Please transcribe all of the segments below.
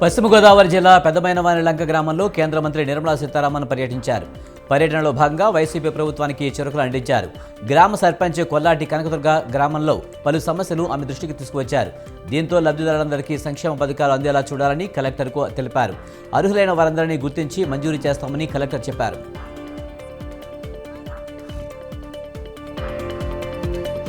పశ్చిమ గోదావరి జిల్లా పెద్దమైనవాని లంక గ్రామంలో కేంద్ర మంత్రి నిర్మలా సీతారామన్ పర్యటించారు. పర్యటనలో భాగంగా వైసీపీ ప్రభుత్వానికి చురుకులు అందించారు. గ్రామ సర్పంచ్ కొల్లాటి కనకదుర్గ గ్రామంలో పలు సమస్యలు ఆమె దృష్టికి తీసుకువచ్చారు. దీంతో లబ్ధిదారులందరికీ సంక్షేమ పథకాలు అందేలా చూడాలని కలెక్టర్కు తెలిపారు. అర్హులైన వారందరినీ గుర్తించి మంజూరు చేస్తామని కలెక్టర్ చెప్పారు.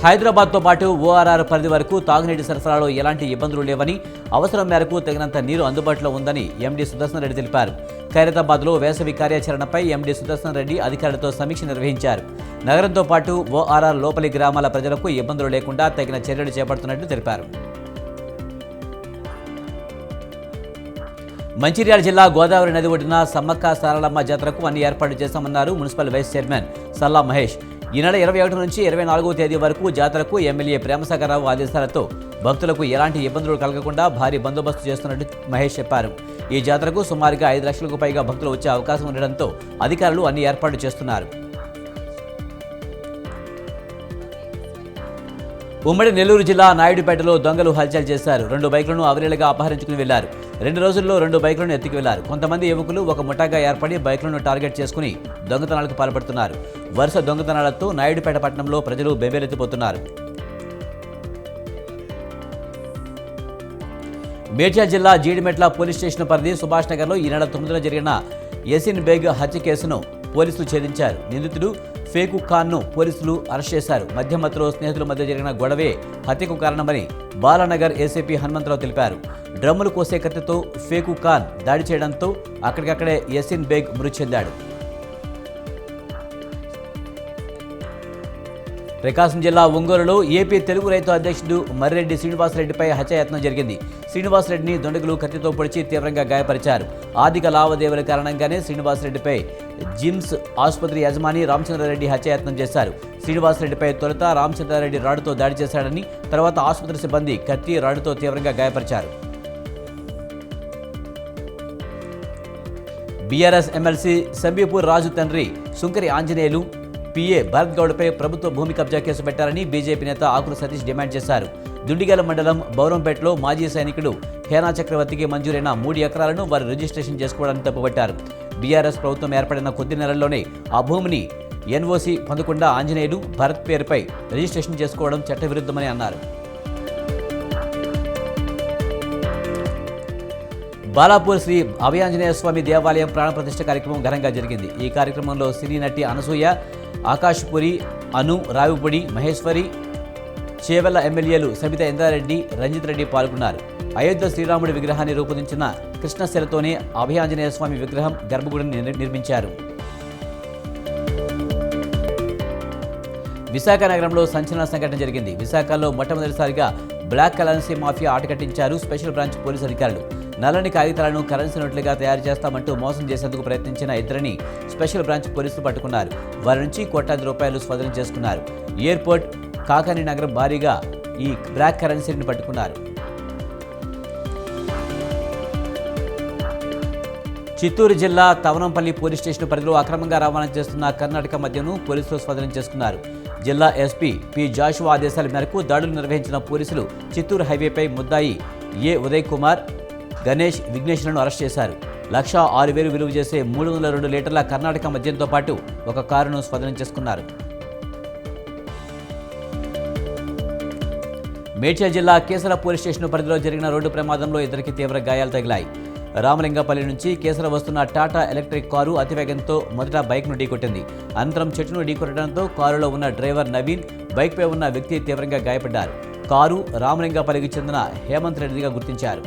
హైదరాబాద్తో పాటు ఓఆర్ఆర్ పరిధి వరకు తాగునీటి సరఫరాలో ఎలాంటి ఇబ్బందులు లేవని, అవసరం మేరకు తగినంత నీరు అందుబాటులో ఉందని ఎండీ సుదర్శన్ రెడ్డి తెలిపారు. ఖైరతాబాద్లో వేసవి కార్యాచరణపై ఎండీ సుదర్శన్ రెడ్డి అధికారులతో సమీక్ష నిర్వహించారు. నగరంతో పాటు ఓఆర్ఆర్ లోపలి గ్రామాల ప్రజలకు ఇబ్బందులు లేకుండా తగిన చర్యలు చేపడుతున్నట్లు తెలిపారు. మంచిర్యాల జిల్లా గోదావరి నది ఒడ్డున సమ్మక్క సారలమ్మ జాతరకు అన్ని ఏర్పాట్లు చేశామన్నారు మున్సిపల్ వైస్ చైర్మన్ సల్లా మహేష్. ఈ నెల 21 నుంచి 24వ తేదీ వరకు జాతరకు ఎమ్మెల్యే ప్రేమసాగరరావు ఆదేశాలతో భక్తులకు ఎలాంటి ఇబ్బందులు కలగకుండా భారీ బందోబస్తు చేస్తున్నట్టు మహేష్ చెప్పారు. ఈ జాతరకు సుమారుగా 5 లక్షలకు పైగా భక్తులు వచ్చే అవకాశం ఉండడంతో అధికారులు అన్ని ఏర్పాట్లు చేస్తున్నారు. ఉమ్మడి నెల్లూరు జిల్లా నాయుడుపేటలో దొంగలు హల్చల్ చేశారు. 2 బైకులను అవలీలగా అపహరించుకుని వెళ్లారు. 2 రోజుల్లో 2 బైకులను ఎత్తుకు వెళ్లారు. కొంతమంది యువకులు ఒక ముఠాగా ఏర్పడి బైకులను టార్గెట్ చేసుకుని దొంగతనాలకు పాల్పడుతున్నారు. వరుస దొంగతనాలతో నాయుడుపేట పట్టణంలో ప్రజలు బెంబేలెత్తిపోతున్నారు. మేడ్చల్ జిల్లా జీడిమెట్ల పోలీస్ స్టేషన్ పరిధి సుభాష్ నగర్లో ఈ నెల 9న జరిగిన యసిన్ బేగ్ హత్య కేసును పోలీసులు ఛేదించారు. నిందితుడు ఫేకు ఖాన్ను పోలీసులు అరెస్ట్ చేశారు. మధ్యమత్తులో స్నేహితుల మధ్య జరిగిన గొడవే హత్యకు కారణమని బాలానగర్ ఏసీపీ హనుమంతరావు తెలిపారు. డ్రమ్ములు కోసే కత్తితో ఫేకు ఖాన్ దాడి చేయడంతో అక్కడికక్కడే యసిన్ బేగ్ మృతి చెందాడు. ప్రకాశం జిల్లా ఒంగోలులో ఏపీ తెలుగు రైతు అధ్యక్షుడు మర్రెడ్డి శ్రీనివాసరెడ్డిపై హత్యాయత్నం జరిగింది. శ్రీనివాసరెడ్డిని దొండగులు కత్తితో పొడిచి తీవ్రంగా గాయపరిచారు. ఆర్థిక లావాదేవీల కారణంగానే శ్రీనివాసరెడ్డిపై జిమ్స్ ఆసుపత్రి యజమాని రామచంద్రారెడ్డి హత్యాయత్నం చేశారు. శ్రీనివాసరెడ్డిపై తొలుత రామచంద్రారెడ్డి రాడుతో దాడి చేశాడని, తర్వాత ఆసుపత్రి సిబ్బంది కత్తి రాడుతో తీవ్రంగా గాయపరిచారు. బీఆర్ఎస్ ఎమ్మెల్సీ సంబీపూర్ రాజు తండ్రి సుంకరి ఆంజనేయులు పీఏ భరత్ గౌడ్పై ప్రభుత్వ భూమి కబ్జా కేసు పెట్టారని బీజేపీ నేత ఆకుల సతీష్ డిమాండ్ చేశారు. దుండిగల మండలం బౌరంపేటలో మాజీ సైనికుడు హేనా చక్రవర్తికి మంజూరైన 3 ఎకరాలను వారు రిజిస్ట్రేషన్ చేసుకోవడానికి తప్పుపట్టారు. బీఆర్ఎస్ ప్రభుత్వం ఏర్పడిన కొద్ది నెలల్లోనే ఆ భూమిని ఎన్ఓసీ పొందకుండా ఆంజనేయులు భరత్ పేరుపై రిజిస్ట్రేషన్ చేసుకోవడం చట్టవిరుద్ధమని అన్నారు. బాలాపూర్ శ్రీ అభయాంజనేయ స్వామి దేవాలయం ప్రాణప్రతిష్ఠ కార్యక్రమం ఘనంగా జరిగింది. ఈ కార్యక్రమంలో సినీ నటి అనసూయ, ఆకాశపురి, అను, రావిపొడి, మహేశ్వరి, చేవెళ్ల ఎమ్మెల్యేలు సబితా ఇంద్రారెడ్డి, రంజిత్ రెడ్డి పాల్గొన్నారు. అయోధ్య శ్రీరాముడి విగ్రహాన్ని రూపొందించిన కృష్ణశిలతోనే అభయాంజనేయ స్వామి విగ్రహం గర్భగుడిని నిర్మించారు. విశాఖ నగరంలో సంచలన సంఘటన జరిగింది. విశాఖలో మొట్టమొదటిసారిగా బ్లాక్ కరెన్సీ మాఫియా ఆటకట్టించారు స్పెషల్ బ్రాంచ్ పోలీసు అధికారులు. నల్లని కాగితాలను కరెన్సీ నోట్లుగా తయారు చేస్తామంటూ మోసం చేసేందుకు ప్రయత్నించిన 2 స్పెషల్ బ్రాంచ్ పోలీసులు పట్టుకున్నారు. వారి నుంచి కోట్లాది రూపాయలు స్వాధీనం చేసుకున్నారు. ఎయిర్పోర్ట్, కాకాని నగరం భారీగా ఈ బ్లాక్ కరెన్సీని పట్టుకున్నారు. చిత్తూరు జిల్లా తవనంపల్లి పోలీస్ స్టేషన్ పరిధిలో అక్రమంగా రవాణా చేస్తున్న కర్ణాటక మద్యను పోలీసులు స్వాధీనం చేసుకున్నారు. జిల్లా ఎస్పీ పి జాషువా ఆదేశాల మేరకు దాడులు నిర్వహించిన పోలీసులు చిత్తూరు హైవేపై ముద్దాయి ఏ ఉదయ్ కుమార్, గణేష్, విఘ్నేష్లను అరెస్ట్ చేశారు. 1,06,000 విలువ చేసే 302 లీటర్ల కర్ణాటక మద్యంతో పాటు ఒక కారును స్వాధీనం చేసుకున్నారు. మేడ్చల్ జిల్లా కేసర పోలీస్ స్టేషన్ పరిధిలో జరిగిన రోడ్డు ప్రమాదంలో 2కి తీవ్ర గాయాలు తగిలాయి. రామలింగపల్లి నుంచి కేసర వస్తున్న టాటా ఎలక్ట్రిక్ కారు అతివేగంతో మొదట బైక్ను ఢీకొట్టింది. అనంతరం చెట్టును ఢీకొట్టడంతో కారులో ఉన్న డ్రైవర్ నవీన్, బైక్పై ఉన్న వ్యక్తి తీవ్రంగా గాయపడ్డారు. కారు రామలింగపల్లికి చెందిన హేమంత్ రెడ్డిగా గుర్తించారు.